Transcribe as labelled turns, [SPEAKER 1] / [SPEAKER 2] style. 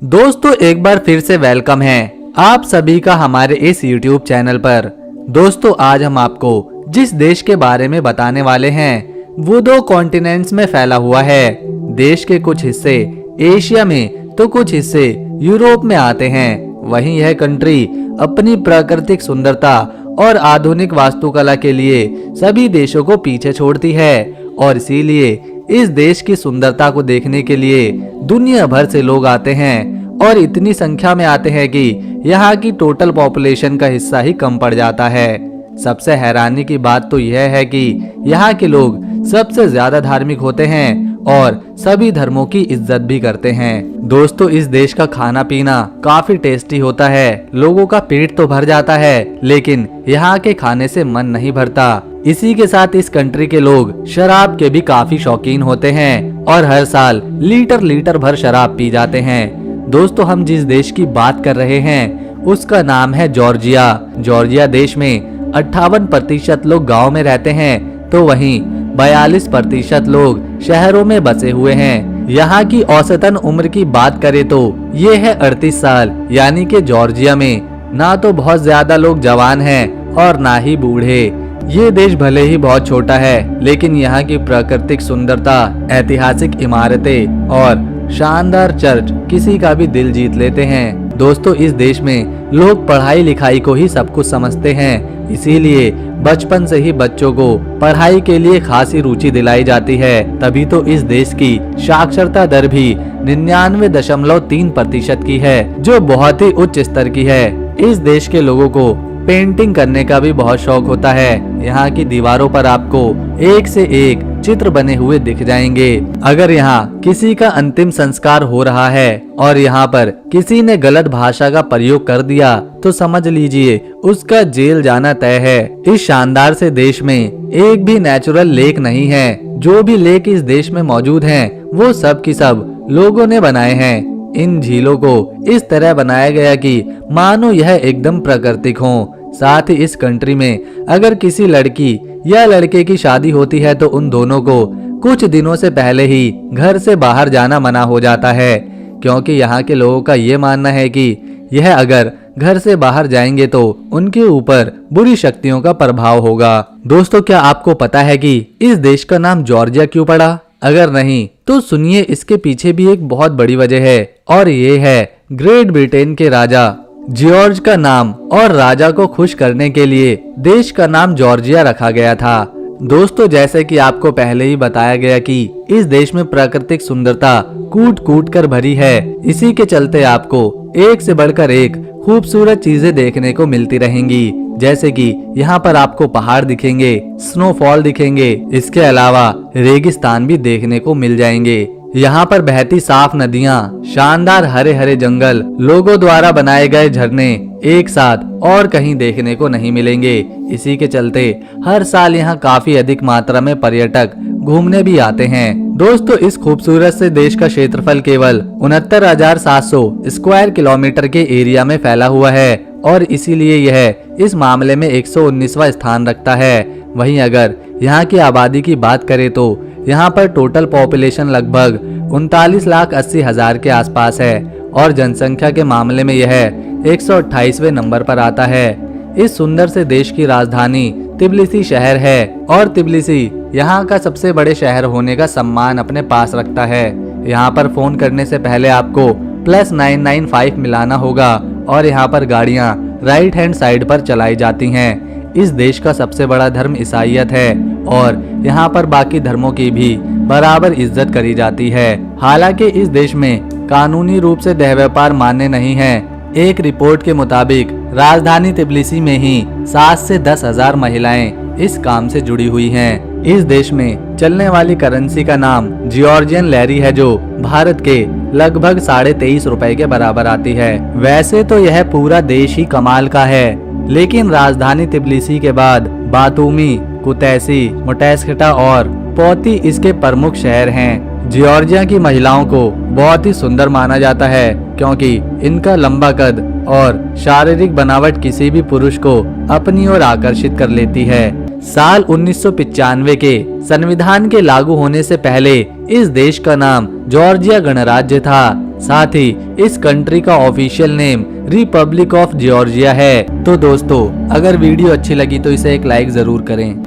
[SPEAKER 1] दोस्तों एक बार फिर से वेलकम है आप सभी का हमारे इस YouTube चैनल पर। दोस्तों आज हम आपको जिस देश के बारे में बताने वाले हैं वो दो कॉन्टिनेंट्स में फैला हुआ है। देश के कुछ हिस्से एशिया में तो कुछ हिस्से यूरोप में आते हैं। वहीं यह कंट्री अपनी प्राकृतिक सुंदरता और आधुनिक वास्तुकला के लिए सभी देशों को पीछे छोड़ती है और इसीलिए इस देश की सुंदरता को देखने के लिए दुनिया भर से लोग आते हैं और इतनी संख्या में आते हैं कि यहाँ की टोटल पॉपुलेशन का हिस्सा ही कम पड़ जाता है। सबसे हैरानी की बात तो यह है कि यहाँ के लोग सबसे ज्यादा धार्मिक होते हैं और सभी धर्मों की इज्जत भी करते हैं। दोस्तों इस देश का खाना पीना काफी टेस्टी होता है, लोगों का पेट तो भर जाता है लेकिन यहाँ के खाने से मन नहीं भरता। इसी के साथ इस कंट्री के लोग शराब के भी काफी शौकीन होते हैं और हर साल लीटर लीटर भर शराब पी जाते हैं। दोस्तों हम जिस देश की बात कर रहे हैं उसका नाम है जॉर्जिया। जॉर्जिया देश में 58% लोग गाँव में रहते हैं तो वहीं 42% लोग शहरों में बसे हुए हैं। यहाँ की औसतन उम्र की बात करें तो ये है 38 साल, यानी कि जॉर्जिया में ना तो बहुत ज्यादा लोग जवान हैं और ना ही बूढ़े। ये देश भले ही बहुत छोटा है लेकिन यहाँ की प्राकृतिक सुंदरता, ऐतिहासिक इमारतें और शानदार चर्च किसी का भी दिल जीत लेते हैं। दोस्तों इस देश में लोग पढ़ाई लिखाई को ही सब कुछ समझते हैं, इसीलिए बचपन से ही बच्चों को पढ़ाई के लिए खासी रुचि दिलाई जाती है। तभी तो इस देश की साक्षरता दर भी 99.3% की है, जो बहुत ही उच्च स्तर की है। इस देश के लोगों को पेंटिंग करने का भी बहुत शौक होता है। यहाँ की दीवारों पर आपको एक से एक चित्र बने हुए दिख जाएंगे। अगर यहाँ किसी का अंतिम संस्कार हो रहा है और यहाँ पर किसी ने गलत भाषा का प्रयोग कर दिया तो समझ लीजिए उसका जेल जाना तय है। इस शानदार से देश में एक भी नेचुरल लेक नहीं है। जो भी लेक इस देश में मौजूद हैं, वो सब की सब लोगों ने बनाए हैं। इन झीलों को इस तरह बनाया गया कि मानो यह एकदम प्राकृतिक हो। साथ ही इस कंट्री में अगर किसी लड़की या लड़के की शादी होती है तो उन दोनों को कुछ दिनों से पहले ही घर से बाहर जाना मना हो जाता है, क्योंकि यहाँ के लोगों का ये मानना है कि यह अगर घर से बाहर जाएंगे तो उनके ऊपर बुरी शक्तियों का प्रभाव होगा। दोस्तों क्या आपको पता है कि इस देश का नाम जॉर्जिया क्यों पड़ा? अगर नहीं तो सुनिए, इसके पीछे भी एक बहुत बड़ी वजह है और ये है ग्रेट ब्रिटेन के राजा जॉर्ज का नाम, और राजा को खुश करने के लिए देश का नाम जॉर्जिया रखा गया था। दोस्तों जैसे कि आपको पहले ही बताया गया कि इस देश में प्राकृतिक सुंदरता कूट कूट कर भरी है। इसी के चलते आपको एक से बढ़कर एक खूबसूरत चीजें देखने को मिलती रहेंगी, जैसे कि यहाँ पर आपको पहाड़ दिखेंगे, स्नोफॉल दिखेंगे, इसके अलावा रेगिस्तान भी देखने को मिल जाएंगे। यहाँ पर बहती साफ नदियाँ, शानदार हरे हरे जंगल, लोगों द्वारा बनाए गए झरने एक साथ और कहीं देखने को नहीं मिलेंगे। इसी के चलते हर साल यहाँ काफी अधिक मात्रा में पर्यटक घूमने भी आते हैं। दोस्तों इस खूबसूरत से देश का क्षेत्रफल केवल 69,700 स्क्वायर किलोमीटर के एरिया में फैला हुआ है और इसीलिए यह इस मामले में 119वां स्थान रखता है। वहीं अगर यहाँ की आबादी की बात करें तो यहाँ पर टोटल पॉपुलेशन लगभग 39,80,000 के आसपास है और जनसंख्या के मामले में यह 128वें नंबर पर आता है। इस सुंदर से देश की राजधानी तिब्लिसी शहर है और तिब्लिसी यहाँ का सबसे बड़े शहर होने का सम्मान अपने पास रखता है। यहाँ पर फोन करने से पहले आपको +995 मिलाना होगा और यहाँ पर गाड़ियाँ राइट हैंड साइड पर चलाई जाती हैं। इस देश का सबसे बड़ा धर्म ईसाईयत है और यहाँ पर बाकी धर्मों की भी बराबर इज्जत करी जाती है। हालांकि इस देश में कानूनी रूप से देह व्यापार मान्य नहीं है। एक रिपोर्ट के मुताबिक राजधानी तिब्लिसी में ही 7 से 10,000 महिलाएं इस काम से जुड़ी हुई हैं। इस देश में चलने वाली करेंसी का नाम जॉर्जियन लैरी है, जो भारत के लगभग 23.5 रुपए के बराबर आती है। वैसे तो यह पूरा देश ही कमाल का है, लेकिन राजधानी तिब्लिसी के बाद बातूमी, कुतैसी, मोटेस्किटा और पौती इसके प्रमुख शहर हैं। जॉर्जिया की महिलाओं को बहुत ही सुंदर माना जाता है क्योंकि इनका लंबा कद और शारीरिक बनावट किसी भी पुरुष को अपनी ओर आकर्षित कर लेती है। साल 1995 के संविधान के लागू होने से पहले इस देश का नाम जॉर्जिया गणराज्य था, साथ ही इस कंट्री का official name Republic of Georgia है। तो दोस्तों, अगर वीडियो अच्छी लगी तो इसे एक लाइक जरूर करें।